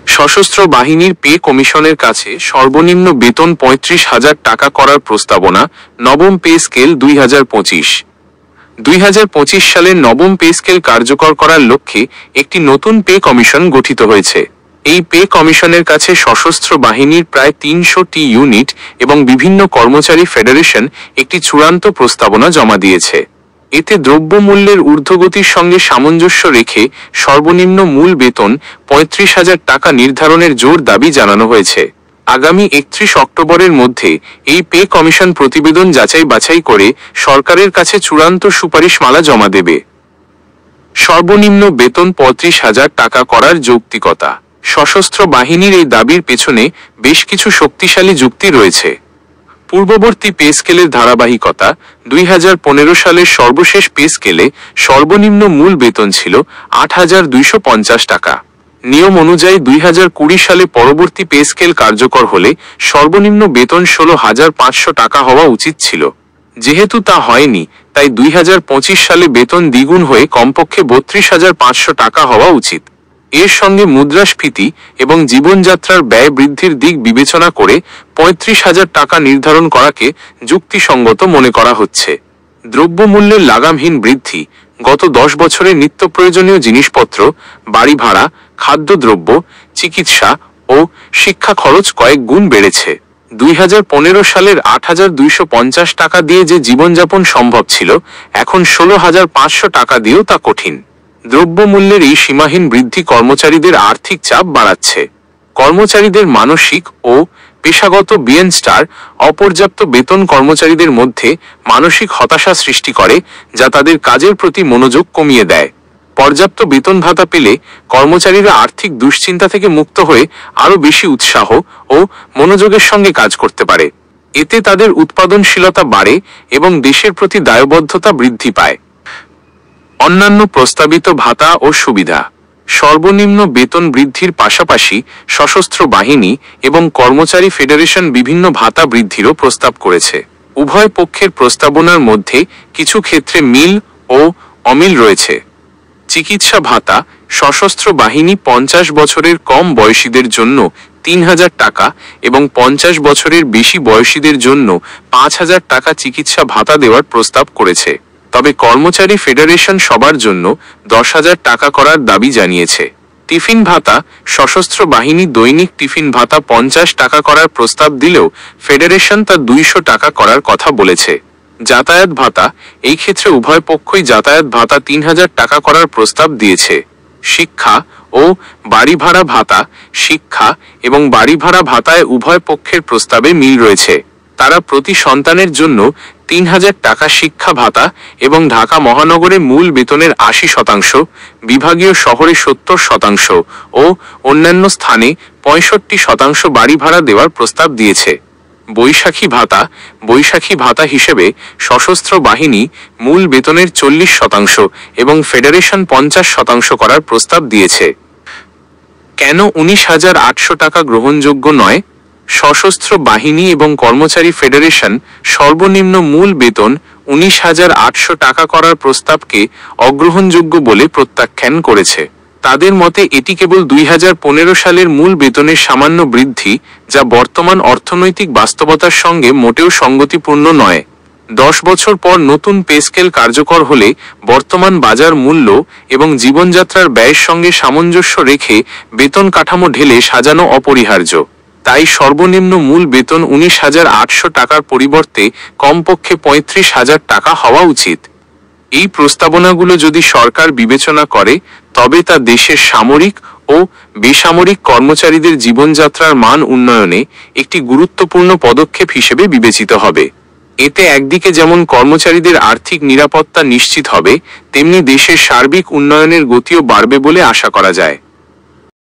সশস্ত্র বাহিনীর পে কমিশনের কাছে সর্বনিম্ন বেতন ৩৫,০০০ টাকা করার প্রস্তাবনা। নবম পে স্কেল 2025 সালের নবম পে স্কেল কার্যকর করার লক্ষ্যে একটি নতুন পে কমিশন গঠিত হয়েছে। এই পে কমিশনের কাছে সশস্ত্র বাহিনীর প্রায় ৩০০টি ইউনিট এবং বিভিন্ন কর্মচারী ফেডারেশন একটি চূড়ান্ত প্রস্তাবনা জমা দিয়েছে। এতে দ্রব্যমূল্যের ঊর্ধ্বগতির সঙ্গে সামঞ্জস্য রেখে সর্বনিম্ন মূল বেতন ৩৫,০০০ টাকা নির্ধারণের জোর দাবি জানানো হয়েছে। আগামী ৩১ অক্টোবরের মধ্যে এই পে কমিশন প্রতিবেদন যাচাই বাছাই করে সরকারের কাছে চূড়ান্ত সুপারিশমালা জমা দেবে। সর্বনিম্ন বেতন ৩৫,০০০ টাকা করার যৌক্তিকতা। সশস্ত্র বাহিনীর এই দাবির পেছনে বেশ কিছু শক্তিশালী যুক্তি রয়েছে। পূর্ববর্তী পে স্কেলের ধারাবাহিকতা। 2015 সালের সর্বশেষ পে স্কেলে সর্বনিম্ন মূল বেতন ছিল ৮,২৫০ টাকা। নিয়ম অনুযায়ী 2020 সালে পরবর্তী পে স্কেল কার্যকর হলে সর্বনিম্ন বেতন ১৬,৫০০ টাকা হওয়া উচিত ছিল। যেহেতু তা হয়নি, তাই 2025 সালে বেতন দ্বিগুণ হয়ে কমপক্ষে ৩২,৫০০ টাকা হওয়া উচিত। এর সঙ্গে মুদ্রাস্ফীতি এবং জীবনযাত্রার ব্যয় বৃদ্ধির দিক বিবেচনা করে ৩৫,০০০ টাকা নির্ধারণ করাকে যুক্তিসঙ্গত মনে করা হচ্ছে। দ্রব্যমূল্যের লাগামহীন বৃদ্ধি। গত 10 বছরে নিত্য প্রয়োজনীয় জিনিসপত্র, বাড়ি ভাড়া, খাদ্যদ্রব্য, চিকিৎসা ও শিক্ষা খরচ কয়েক গুণ বেড়েছে। 2015 সালের ৮,২৫০ টাকা দিয়ে যে জীবনযাপন সম্ভব ছিল, এখন ১৬,৫০০ টাকা দিয়েও তা কঠিন। দ্রব্যমূল্যের এই সীমাহীন বৃদ্ধি কর্মচারীদের আর্থিক চাপ বাড়াচ্ছে। কর্মচারীদের মানসিক ও পেশাগত বিএনস্টার। অপর্যাপ্ত বেতন কর্মচারীদের মধ্যে মানসিক হতাশা সৃষ্টি করে, যা তাদের কাজের প্রতি মনোযোগ কমিয়ে দেয়। পর্যাপ্ত বেতন ভাতা পেলে কর্মচারীরা আর্থিক দুশ্চিন্তা থেকে মুক্ত হয়ে আরও বেশি উৎসাহ ও মনোযোগের সঙ্গে কাজ করতে পারে। এতে তাদের উৎপাদনশীলতা বাড়ে এবং দেশের প্রতি দায়বদ্ধতা বৃদ্ধি পায়। অন্যান্য প্রস্তাবিত ভাতা ও সুবিধা। সর্বনিম্ন বেতন বৃদ্ধির পাশাপাশি সশস্ত্র বাহিনী এবং কর্মচারী ফেডারেশন বিভিন্ন ভাতা বৃদ্ধিরও প্রস্তাব করেছে। উভয় পক্ষের প্রস্তাবনার মধ্যে কিছু ক্ষেত্রে মিল ও অমিল রয়েছে। চিকিৎসা ভাতা। সশস্ত্র বাহিনী 50 বছরের কম বয়সীদের জন্য ৩,০০০ টাকা এবং 50 বছরের বেশি বয়সীদের জন্য 5,০০০ টাকা চিকিৎসা ভাতা দেওয়ার প্রস্তাব করেছে। তবে কর্মচারী ফেডারেশন সবার জন্য 10,০০০ টাকা করার দাবি জানিয়েছে। টিফিন ভাতা। সশস্ত্র বাহিনী দৈনিক টিফিন ভাতা 50 টাকা করার প্রস্তাব দিলেও ফেডারেশন তা 200 টাকা করার কথা বলেছে। যাতায়াত ভাতা। এই ক্ষেত্রে উভয় পক্ষই যাতায়াত ভাতা 3,০০০ টাকা করার প্রস্তাব দিয়েছে। শিক্ষা ও বাড়ি ভাড়া ভাতা। শিক্ষা এবং বাড়ি ভাড়া ভাতায় উভয় পক্ষের প্রস্তাবে মিল রয়েছে। তারা প্রতি সন্তানের জন্য 3,০০০ টাকা শিক্ষা ভাতা এবং ঢাকা মহানগরে মূল বেতনের 80%, বিভাগীয় শহরে 70% ও অন্যান্য স্থানে 65% বাড়ি ভাড়া দেওয়ার প্রস্তাব দিয়েছে। বৈশাখী ভাতা। বৈশাখী ভাতা হিসেবে সশস্ত্র বাহিনী মূল বেতনের 40% এবং ফেডারেশন 50% করার প্রস্তাব দিয়েছে। কেন 19,800 টাকা গ্রহণযোগ্য নয়? সশস্ত্র বাহিনী এবং কর্মচারী ফেডারেশন সর্বনিম্ন মূল বেতন 19,800 টাকা করার প্রস্তাবকে অগ্রহণযোগ্য বলে প্রত্যাখ্যান করেছে। তাদের মতে এটি কেবল 2015 সালের মূল বেতনের সামান্য বৃদ্ধি, যা বর্তমান অর্থনৈতিক বাস্তবতার সঙ্গে মোটেও সঙ্গতিপূর্ণ নয়। 10 বছর পর নতুন পে স্কেল কার্যকর হলে বর্তমান বাজার মূল্য এবং জীবনযাত্রার ব্যয়ের সঙ্গে সামঞ্জস্য রেখে বেতন কাঠামো ঢেলে সাজানো অপরিহার্য। তাই সর্বনিম্ন মূল বেতন 19,800 টাকার পরিবর্তে কমপক্ষে 35,000 টাকা হওয়া উচিত। এই প্রস্তাবনাগুলো যদি সরকার বিবেচনা করে, তবে তা দেশের সামরিক ও বেসামরিক কর্মচারীদের জীবনযাত্রার মান উন্নয়নে একটি গুরুত্বপূর্ণ পদক্ষেপ হিসেবে বিবেচিত হবে। এতে একদিকে যেমন কর্মচারীদের আর্থিক নিরাপত্তা নিশ্চিত হবে, তেমনি দেশের সার্বিক উন্নয়নের গতিও বাড়বে বলে আশা করা যায়।